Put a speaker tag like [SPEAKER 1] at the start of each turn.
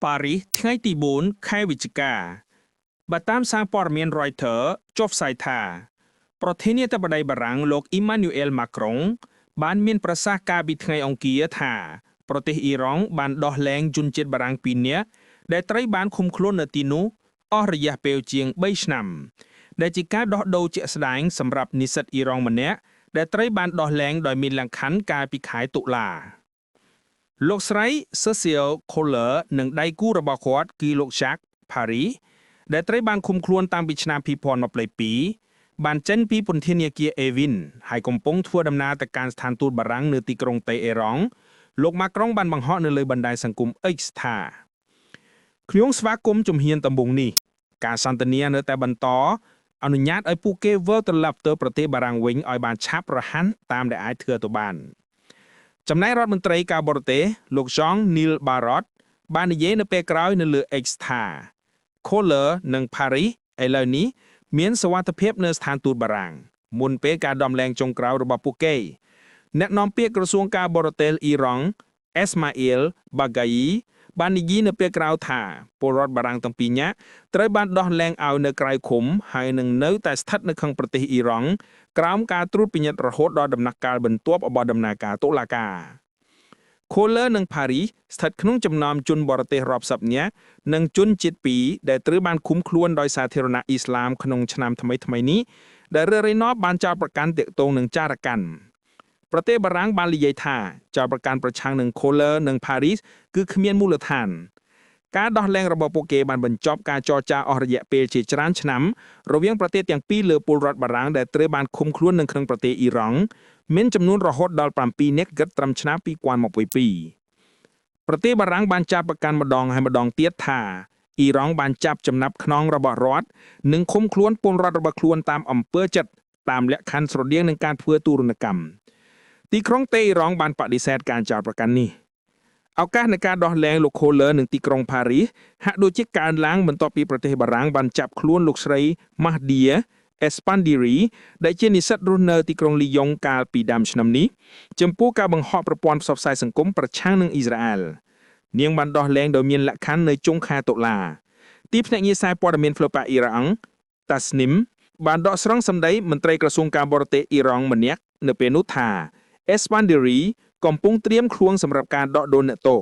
[SPEAKER 1] ប៉ារីសថ្ងៃទី4ខែវិច្ឆិកាបើតាមសារព័ត៌មាន Reuters ចុះផ្សាយថាប្រធានាធិបតីបារាំងលោក Emmanuel Macron បានមានប្រសាសន៍កាលពីថ្ងៃអង្គារថាប្រទេសអ៊ីរ៉ង់បានដោះលែងជនជាតិបារាំង2នាក់ដែលត្រូវបានឃុំខ្លួននៅទីនោះអស់រយៈពេលជាង3ឆ្នាំដែលជាការដោះដូរជាក់ស្ដែងសម្រាប់និស្សិតអ៊ីរ៉ង់ម្នាក់ដែលត្រូវបានដោះលែងដោយមានលក្ខខណ្ឌកាលពីខែតុលាលោកស្រី Cecile Kohler និងដៃគូរបស់គាត់គឺលោក Jacques Paris ដែលត្រូវបានឃុំខ្លួនតាំងពីឆ្នាំ2022បានចេញពីពន្ធនាគារ Evin ហើយកំពុងធ្វើដំណើរទៅកាន់ស្ថានទូតបារាំងនៅទីក្រុងតេហេរ៉ង់លោក Macron បានបង្ហោះនៅលើបណ្ដាញសង្គម X ថាខ្ញុំស្វាគមន៍ជំហានដំបូងនេះការសន្ទនានៅតែបន្តអនុញ្ញាតឲ្យពួកគេវិលត្រឡប់ទៅប្រទេសបារាំងវិញឲ្យបានឆាប់រហ័សតាមដែលអាចធ្វើទៅបានចំណែករដ្ឋមន្ត្រីការបរទេសលោក Jean-Noël Barrot បាននិយាយនៅពេលក្រោយនៅលើ X ថា Kohler និង Paris ឥឡូវនេះមានសុវត្ថិភាពនៅស្ថានទូតបារាំងមុនពេលការដំឡើងចុងក្រោយរបស់ពួកគេអ្នកនាំពាក្យក្រសួងការបរទេសអ៊ីរ៉ង់ Esmail Baghai បាននិយាយនៅពេលក្រោយថាពលរដ្ឋបារាំងទាំងពីរនាក់ត្រូវបានដោះលែងឲ្យនៅក្រៅឃុំហើយនឹងនៅតែស្ថិតនៅក្នុងប្រទេសអ៊ីរ៉ង់ក្រោមការត្រួតពិនិត្យរហូតដល់ដំណាក់កាលបន្ទាប់របស់ដំណើរការតុលាការ Kohler និង Paris ស្ថិតក្នុងចំណោមជនបរទេសរាប់សិបនាក់និងជនជាតិ2ដែលត្រូវបានឃុំខ្លួនដោយសាធារណអ៊ីស្លាមក្នុងឆ្នាំថ្មីនេះដែលរឿយៗនាំបានចោទប្រកាន់ទាក់ទងនឹងចារកម្មប្រទេសបារាំងបាននិយាយថាចោទប្រកាន់ប្រឆាំងនឹង Kohler និង Paris គឺគ្មានមូលដ្ឋានការដោះលែងរបស់ពួកគេបានបញ្ចប់ការចរចាអស់រយៈពេលជាច្រើនឆ្នាំរវាងប្រទេសទាំងពីរលើពលរដ្ឋបារាំងដែលត្រូវបានឃុំខ្លួននៅក្នុងប្រទេសអ៊ីរ៉ង់មានចំនួនរហូតដល់7នាក់គិតត្រឹមឆ្នាំ2022ប្រទេសបារាំងបានចាប់ប្រកាន់ម្ដងហើយម្ដងទៀតថាអ៊ីរ៉ង់បានចាប់ចំណាប់ខ្នងរបស់រដ្ឋនិងឃុំខ្លួនពលរដ្ឋរបស់ខ្លួនតាមអំពើចិត្តតាមលក្ខខណ្ឌស្រដៀងនឹងការធ្វើទូរនកម្មទីក្រុងតេហេរ៉ង់បានបដិសេធការចោទប្រកាន់នេះឱកាសនៃការដោះលែងលោក Kohler និងទីក្រុង Paris ហាក់ដូចជាកើនឡើងបន្ទាប់ពីប្រទេសបារាំងបានចាប់ខ្លួនលោកស្រី Mahdia Espandiri ដែលជានិស្សិតរស់នៅទីក្រុងលីយ៉ុងកាលពីដើមឆ្នាំនេះចំពោះការបង្ហោះប្រព័ន្ធផ្សព្វផ្សាយសង្គមប្រឆាំងនឹងអ៊ីស្រាអែលនាងបានដោះលែងដោយមានលក្ខខណ្ឌនៅចុងខែតុលាទីភ្នាក់ងារសារព័ត៌មានហ្វ្លូប៉ាអ៊ីរ៉ង់ Tasnim បានដកស្រង់សម្ដីមន្ត្រីក្រសួងការបរទេសអ៊ីរ៉ង់ម្នាក់នៅពេលនោះថា Espandiri កំពុងត្រៀមខ្លួនសម្រាប់ការដកដូរអ្នកទោស